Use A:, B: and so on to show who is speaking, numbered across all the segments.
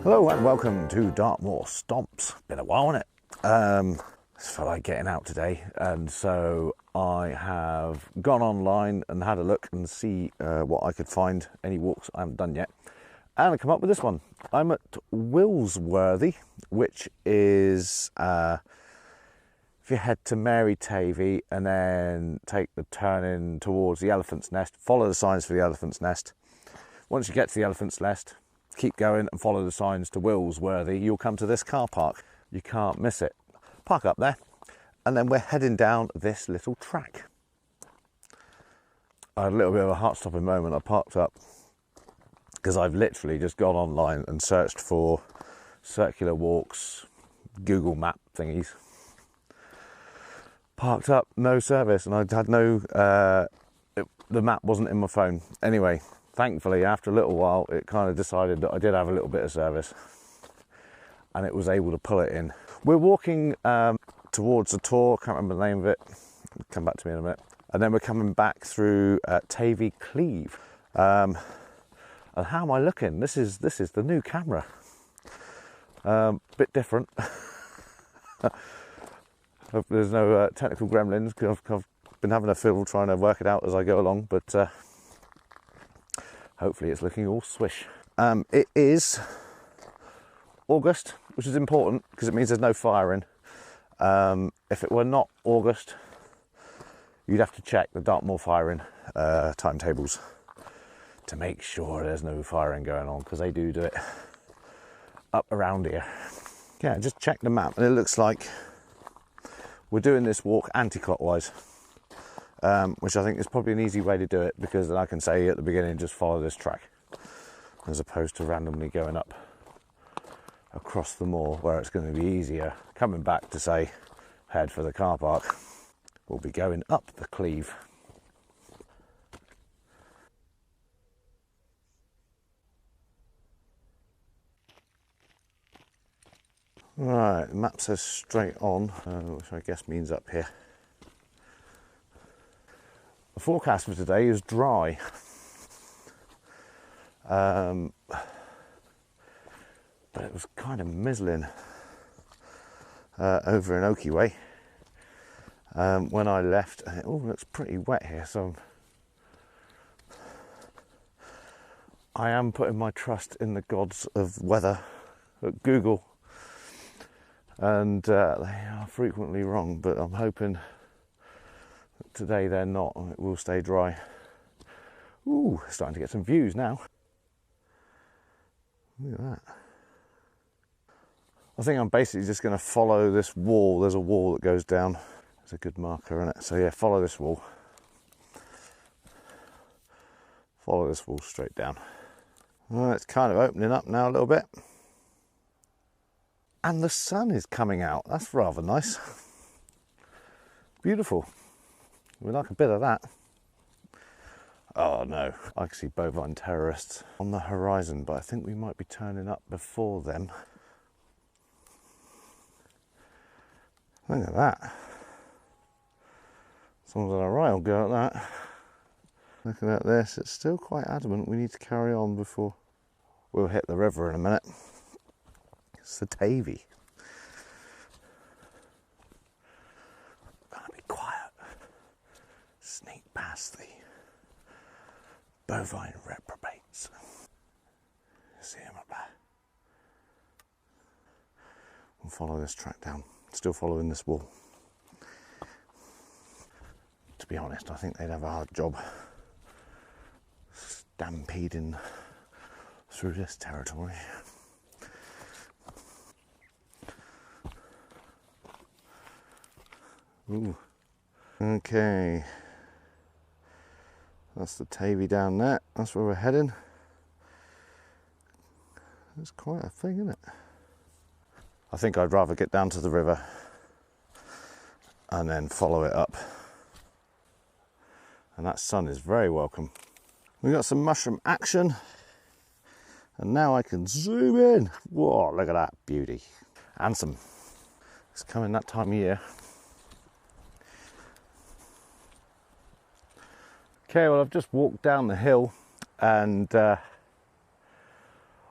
A: Hello and welcome to Dartmoor Stomps. Been a while, hasn't it? Just felt like getting out today, and so I have gone online and had a look and see what I could find, any walks I haven't done yet. And I come up with this one. I'm at Willsworthy, which is, if you head to Mary Tavy and then take the turn in towards the Elephant's Nest, follow the signs for the Elephant's Nest. Once you get to the Elephant's Nest, keep going and follow the signs to Willsworthy. You'll come to this car park. You can't miss it. Park up there, and then we're heading down this little track. I had a little bit of a heart-stopping moment. I parked up because I've literally just gone online and searched for circular walks, Google map thingies. Parked up, no service, and I had no, the map wasn't in my phone. Anyway, thankfully, after a little while, it kind of decided that I did have a little bit of service, and it was able to pull it in. We're walking towards the Tor, can't remember the name of it, it'll come back to me in a minute. And then we're coming back through Tavy, Cleave. And how am I looking? This is the new camera. Bit different. Hope there's no technical gremlins, because I've been having a fiddle trying to work it out as I go along, but hopefully it's looking all swish. It is August, which is important because it means there's no firing. If it were not August, you'd have to check the Dartmoor firing timetables to make sure there's no firing going on, because they do it up around here. Yeah, just check the map, and it looks like we're doing this walk anti-clockwise, which I think is probably an easy way to do it, because then I can say at the beginning, just follow this track, as opposed to randomly going up across the moor, where it's going to be easier coming back to say head for the car park. We'll be going up the Cleave. Right, the map says straight on, which I guess means up here. The forecast for today is dry. But it was kind of mizzling over in Oaky Way when I left. And it all looks pretty wet here, so I am putting my trust in the gods of weather at Google, and they are frequently wrong, but I'm hoping that today they're not, and it will stay dry. Ooh, starting to get some views now. Look at that. I think I'm basically just going to follow this wall. There's a wall that goes down. There's a good marker in it. So yeah, follow this wall. Follow this wall straight down. Well, it's kind of opening up now a little bit. And the sun is coming out. That's rather nice. Beautiful. We like a bit of that. Oh no, I can see bovine terrorists on the horizon, but I think we might be turning up before them. Look at that. Someone's on a rail go at that. Looking at this, it's still quite adamant we need to carry on before we'll hit the river in a minute. It's the Tavy. Gotta be quiet. Sneak past the bovine reprobates. See him up there. We'll follow this track down. Still following this wall. To be honest, I think they'd have a hard job stampeding through this territory. Ooh. Okay. That's the Tavy down there. That's where we're heading. It's quite a thing, isn't it? I think I'd rather get down to the river and then follow it up. And that sun is very welcome. We got some mushroom action, and now I can zoom in. Whoa, look at that beauty. Handsome. It's coming that time of year. Okay, well, I've just walked down the hill, and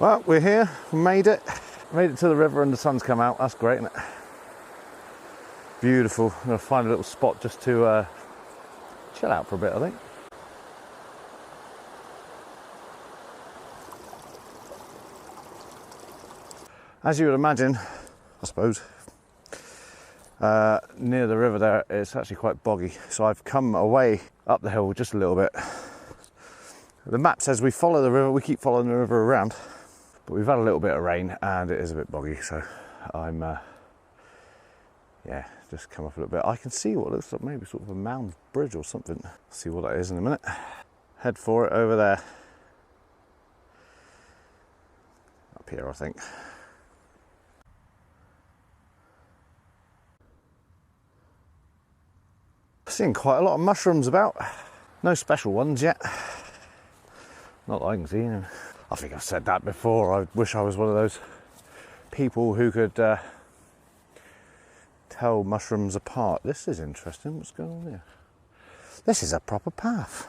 A: Well, we're here, we made it. Made it to the river and the sun's come out. That's great, isn't it? Beautiful. I'm going to find a little spot just to chill out for a bit, I think. As you would imagine, I suppose, near the river there, it's actually quite boggy. So I've come away up the hill just a little bit. The map says we follow the river, we keep following the river around. But we've had a little bit of rain and it is a bit boggy, so I'm, yeah, just come up a little bit. I can see what looks like maybe sort of a mound bridge or something. See what that is in a minute. Head for it over there. Up here, I think. Seeing quite a lot of mushrooms about. No special ones yet. Not that I can see. I think I've said that before. I wish I was one of those people who could tell mushrooms apart. This is interesting. What's going on here? This is a proper path.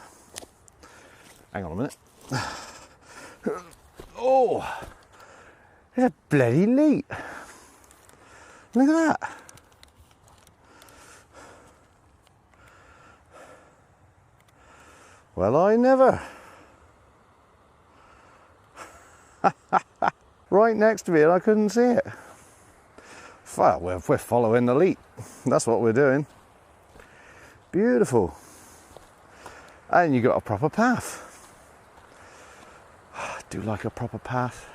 A: Hang on a minute. Oh, it's a bloody leat. Look at that. Well, I never. Right next to me and I couldn't see it. Well, we're following the leat. That's what we're doing. Beautiful. And you got a proper path. I do like a proper path.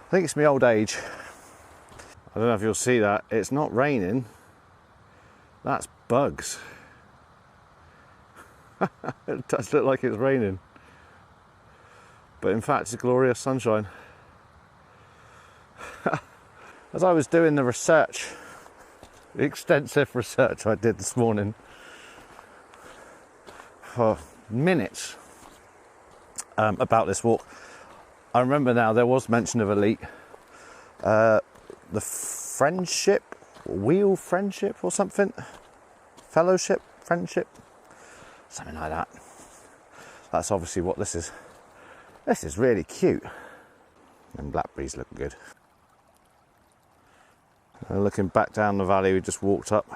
A: I think it's my old age. I don't know if you'll see that. It's not raining. That's bugs. It does look like it's raining. But in fact, it's glorious sunshine. As I was doing the research, the extensive research I did this morning for minutes about this walk, I remember now there was mention of a leat. The friendship, wheel friendship or something, fellowship, friendship, something like that. That's obviously what this is. This is really cute. And blackberries look good. And looking back down the valley we just walked up.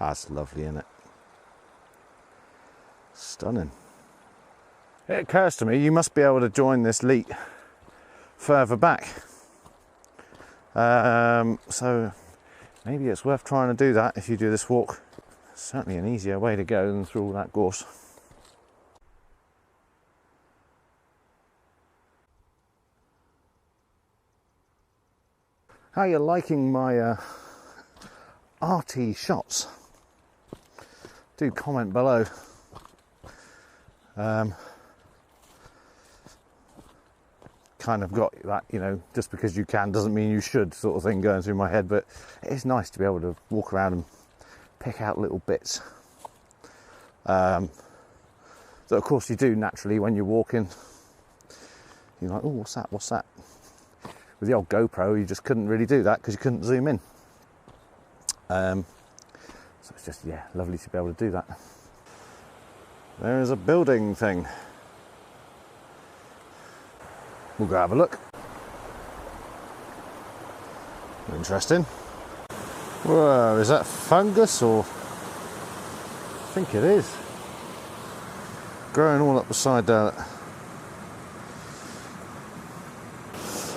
A: That's lovely, isn't it? Stunning. It occurs to me you must be able to join this leat further back. So maybe it's worth trying to do that if you do this walk. It's certainly an easier way to go than through all that gorse. How are you liking my arty shots? Do comment below. Kind of got that, you know, just because you can doesn't mean you should sort of thing going through my head, but it is nice to be able to walk around and pick out little bits. So of course you do naturally when you're walking. You're like, oh, what's that? What's that? With the old GoPro, you just couldn't really do that because you couldn't zoom in. So it's just, yeah, lovely to be able to do that. There is a building thing. We'll go have a look. Interesting. Whoa, is that fungus or? I think it is. Growing all up the side there.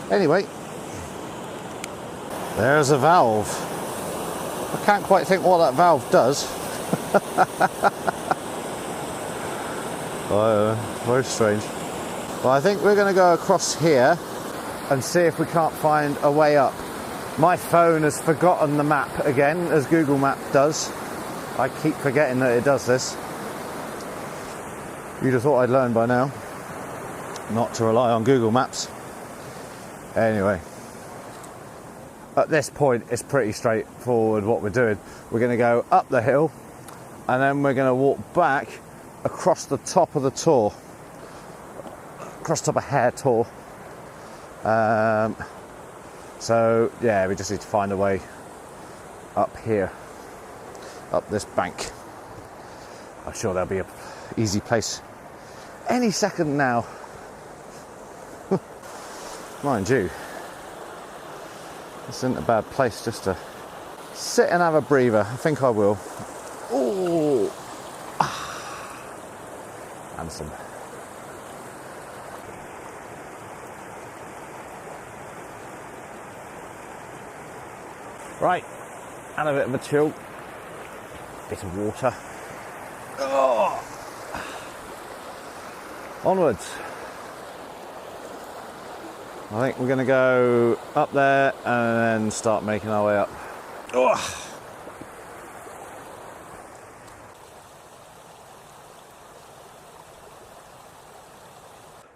A: Anyway, there's a valve. I can't quite think what that valve does. Very strange. Well, I think we're going to go across here and see if we can't find a way up. My phone has forgotten the map again, as Google Maps does. I keep forgetting that it does this. You'd have thought I'd learned by now not to rely on Google Maps. Anyway, at this point it's pretty straightforward what we're doing. We're going to go up the hill and then we're going to walk back across the top of the tor, across the top of Hare tor. So yeah, we just need to find a way up here, up this bank. I'm sure there'll be an easy place any second now. Mind you, this isn't a bad place just to sit and have a breather. I think I will. Oh, handsome. Right, and a bit of a chill. Bit of water. Oh. Onwards. I think we're going to go up there and then start making our way up. Oh.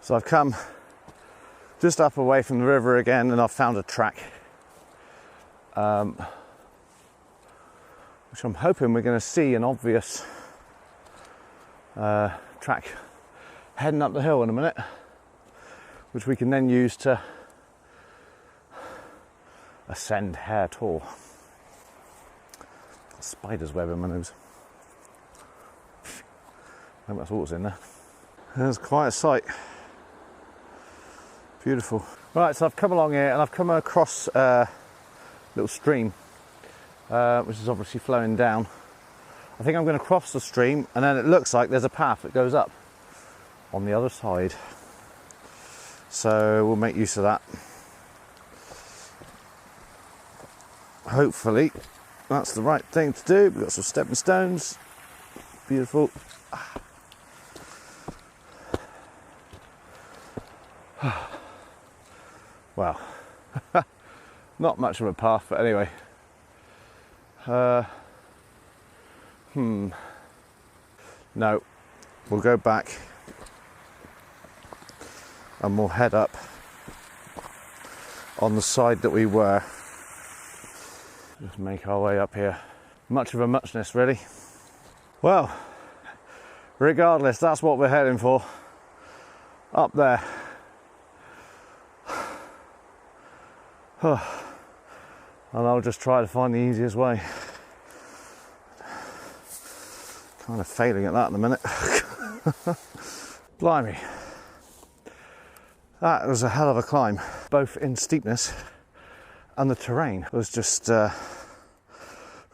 A: So I've come just up away from the river again, and I've found a track, which I'm hoping we're going to see an obvious track heading up the hill in a minute, which we can then use to ascend Hare Tor. Got spider's web in my nose. I think that's what's in there. There's quite a sight. Beautiful. Right, so I've come along here and I've come across a little stream, which is obviously flowing down. I think I'm going to cross the stream, and then it looks like there's a path that goes up on the other side. So we'll make use of that. Hopefully that's the right thing to do. We've got some stepping stones. Beautiful. Well, not much of a path, but anyway. No, we'll go back and we'll head up on the side that we were. Just make our way up here. Much of a muchness, really. Well, regardless, that's what we're heading for. Up there. And I'll just try to find the easiest way. Kind of failing at that in a minute. Blimey. That was a hell of a climb, both in steepness and the terrain was just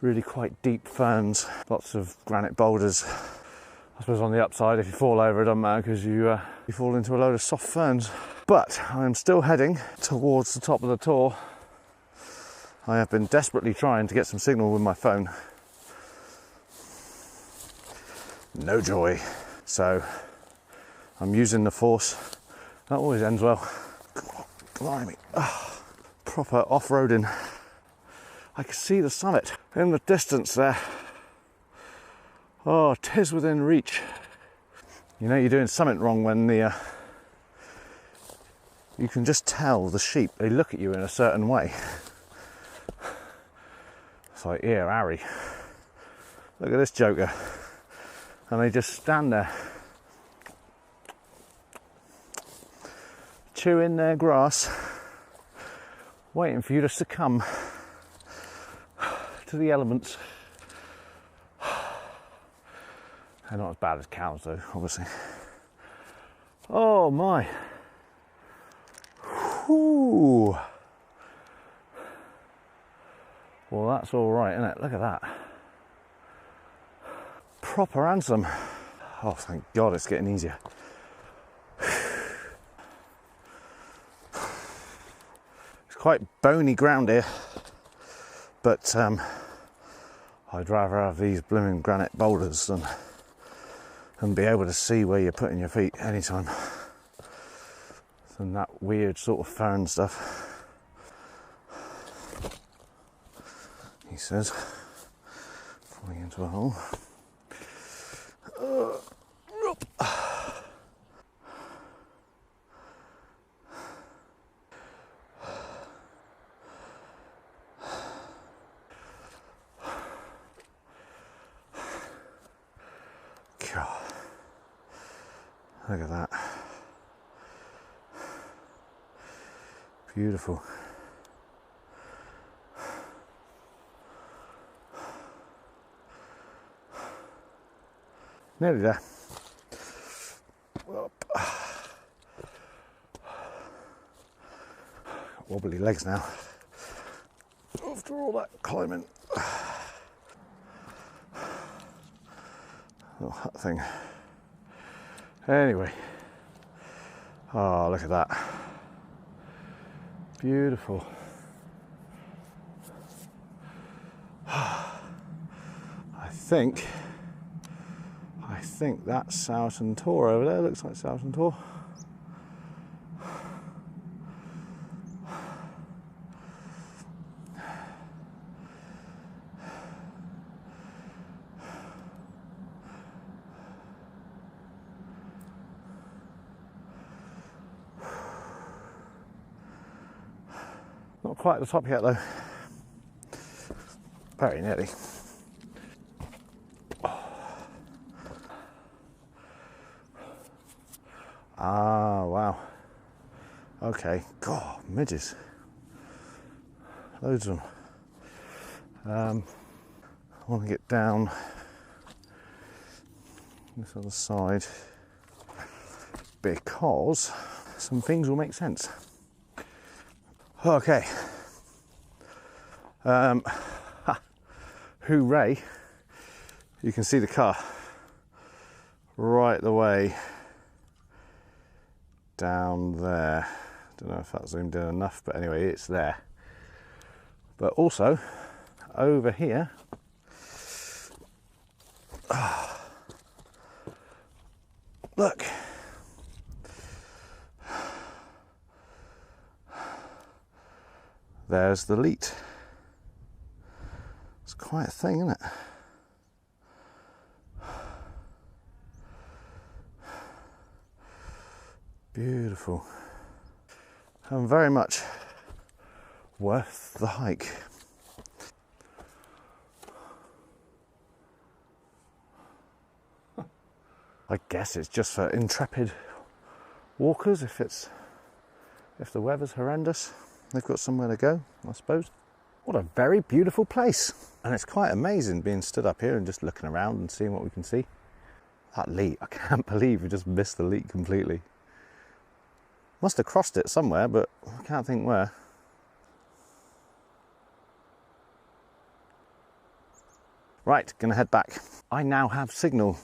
A: really quite deep ferns, lots of granite boulders. I suppose on the upside, if you fall over, it doesn't matter because you fall into a load of soft ferns. But I'm still heading towards the top of the Tor. I have been desperately trying to get some signal with my phone. No joy. So I'm using the force. That always ends well. Blimey. Oh, proper off-roading. I can see the summit in the distance there. Oh, 'tis within reach. You know you're doing something wrong when the you can just tell the sheep, they look at you in a certain way. It's like, here, Harry, look at this joker. And they just stand there, chewing their grass, waiting for you to succumb to the elements. They're not as bad as cows though, obviously. Oh my. Whew. Well, that's all right, isn't it? Look at that. Proper handsome. Oh, thank God it's getting easier. It's quite bony ground here, but I'd rather have these blooming granite boulders than be able to see where you're putting your feet anytime than that weird sort of fern stuff. He says, falling into a hole. God, look at that. Beautiful. Nearly there. Up. wobbly legs now after all that climbing. Little hut thing. Anyway, oh, look at that. Beautiful. I think that's Sowerton Tor over there. Looks like Sowerton Tor. Not quite at the top yet though. Very nearly. Ah, wow. Okay. God, midges. Loads of them. I want to get down this other side because some things will make sense. Okay. Hooray. You can see the car right the way down there. Don't know if that zoomed in enough, but anyway, it's there. But also over here, look, there's the leat. It's quite a thing, isn't it? Beautiful. And very much worth the hike. I guess it's just for intrepid walkers. If the weather's horrendous, they've got somewhere to go, I suppose. What a very beautiful place. And it's quite amazing being stood up here and just looking around and seeing what we can see. That leat, I can't believe we just missed the leat completely. Must have crossed it somewhere, but I can't think where. Right, gonna head back. I now have signal.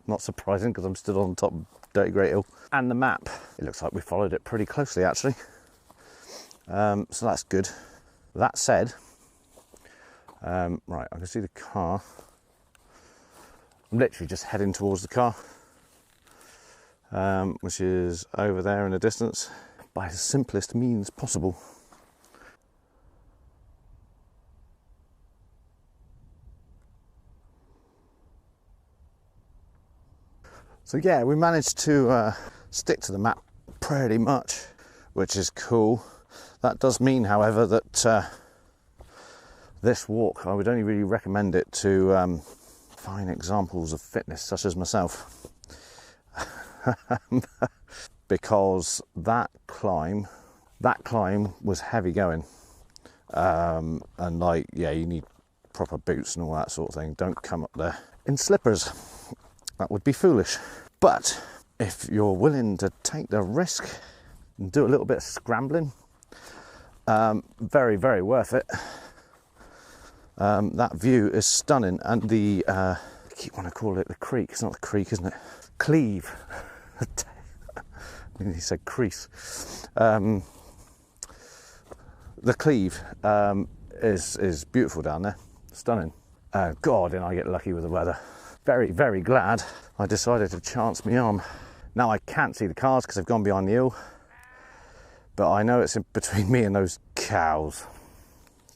A: Not surprising because I'm stood on top of Dirty Great Hill. And the map. It looks like we followed it pretty closely actually. So that's good. That said, right, I can see the car. I'm literally just heading towards the car, which is over there in the distance, by the simplest means possible. So yeah, we managed to stick to the map pretty much, which is cool. That does mean, however, that this walk, I would only really recommend it to fine examples of fitness such as myself. Because that climb was heavy going. And like, yeah, you need proper boots and all that sort of thing. Don't come up there in slippers. That would be foolish. But if you're willing to take the risk and do a little bit of scrambling, very, very worth it. That view is stunning, and the I keep wanting to call it the creek. It's not the creek, isn't it? Cleave. He said crease. The Cleave is beautiful down there. Stunning. God, and I get lucky with the weather. Very, very glad I decided to chance my arm. Now I can't see the cars because they've gone behind the hill, but I know it's in between me and those cows.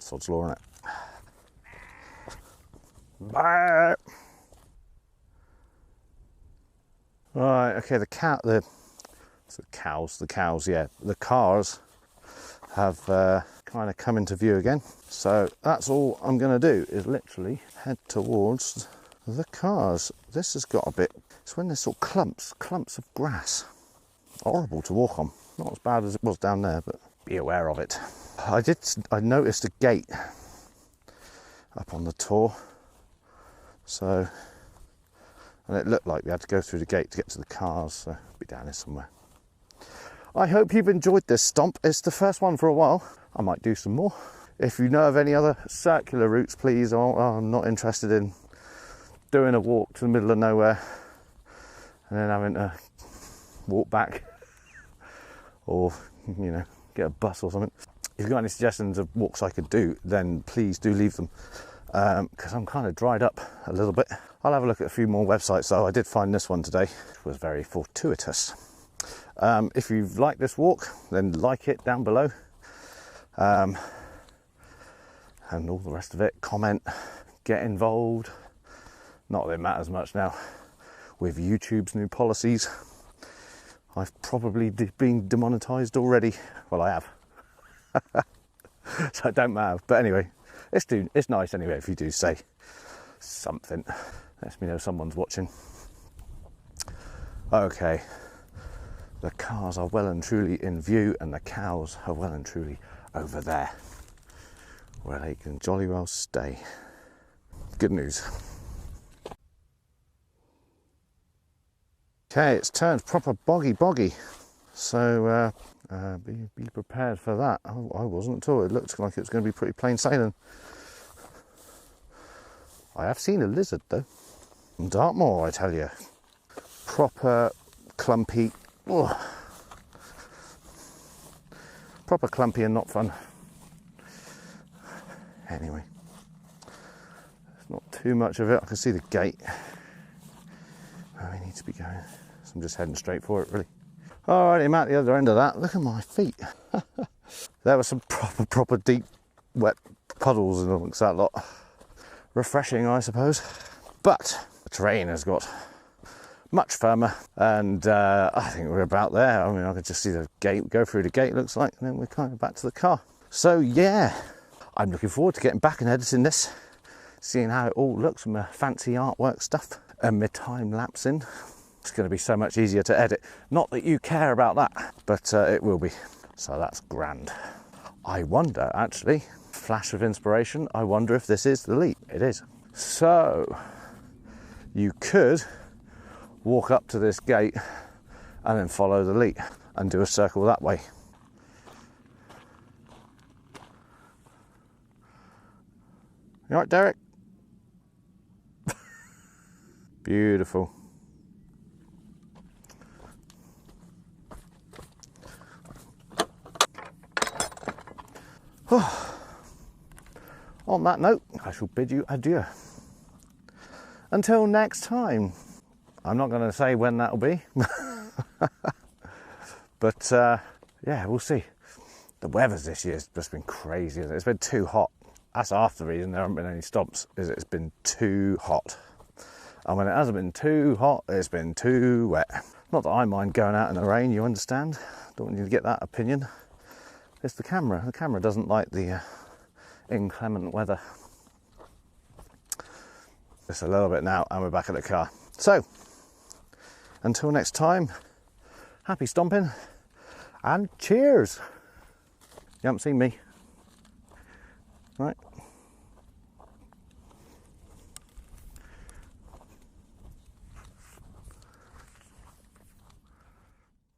A: Sod's law, isn't it? Bye. Right, okay, the cows, yeah. The cars have kind of come into view again. So that's all I'm going to do is literally head towards the cars. This has got a bit, it's when there's sort of clumps of grass. Horrible to walk on. Not as bad as it was down there, but be aware of it. I noticed a gate up on the tour. So, and it looked like we had to go through the gate to get to the cars, so it'll be down here somewhere. I hope you've enjoyed this stomp. It's the first one for a while. I might do some more. If you know of any other circular routes, please. I'm not interested in doing a walk to the middle of nowhere and then having to walk back or, you know, get a bus or something. If you've got any suggestions of walks I could do, then please do leave them, because I'm kind of dried up a little bit. I'll have a look at a few more websites though. I did find this one today. It was very fortuitous. If you've liked this walk, then like it down below, and all the rest of it. Comment, get involved. Not that it matters much now with YouTube's new policies. I've probably been demonetized already. Well, I have. So it don't matter. But anyway, it's nice anyway if you do say something. Lets me know someone's watching. Okay. The cars are well and truly in view, and the cows are well and truly over there, where they can jolly well stay. Good news. Okay, it's turned proper boggy. So be prepared for that. I wasn't at all. It looked like it was going to be pretty plain sailing. I have seen a lizard though. In Dartmoor, I tell you. Proper clumpy. Oh. Proper clumpy and not fun. Anyway, there's not too much of it. I can see the gate where we need to be going. So I'm just heading straight for it, really. Alrighty, I'm at the other end of that. Look at my feet. There were some proper deep, wet puddles and amongst that lot. Refreshing, I suppose. But the terrain has got much firmer, and I think we're about there. I mean, I could just see the gate, go through the gate, looks like, and then we're kind of back to the car. So yeah, I'm looking forward to getting back and editing this, seeing how it all looks, my fancy artwork stuff, and my time lapsing. It's going to be so much easier to edit. Not that you care about that, but it will be. So that's grand. I wonder, actually, flash of inspiration, I wonder if this is the leat. It is. So you could walk up to this gate and then follow the leat and do a circle that way. You all right, Derek? Beautiful. On that note, I shall bid you adieu. Until next time. I'm not going to say when that'll be. But yeah, we'll see. The weather's this year's just been crazy, isn't it? It's been too hot. That's half the reason there haven't been any stomps, is it's been too hot. And when it hasn't been too hot, it's been too wet. Not that I mind going out in the rain, you understand. Don't want you to get that opinion. It's the camera. The camera doesn't like the inclement weather. Just a little bit now and we're back at the car. So, until next time, happy stomping and cheers. You haven't seen me, right?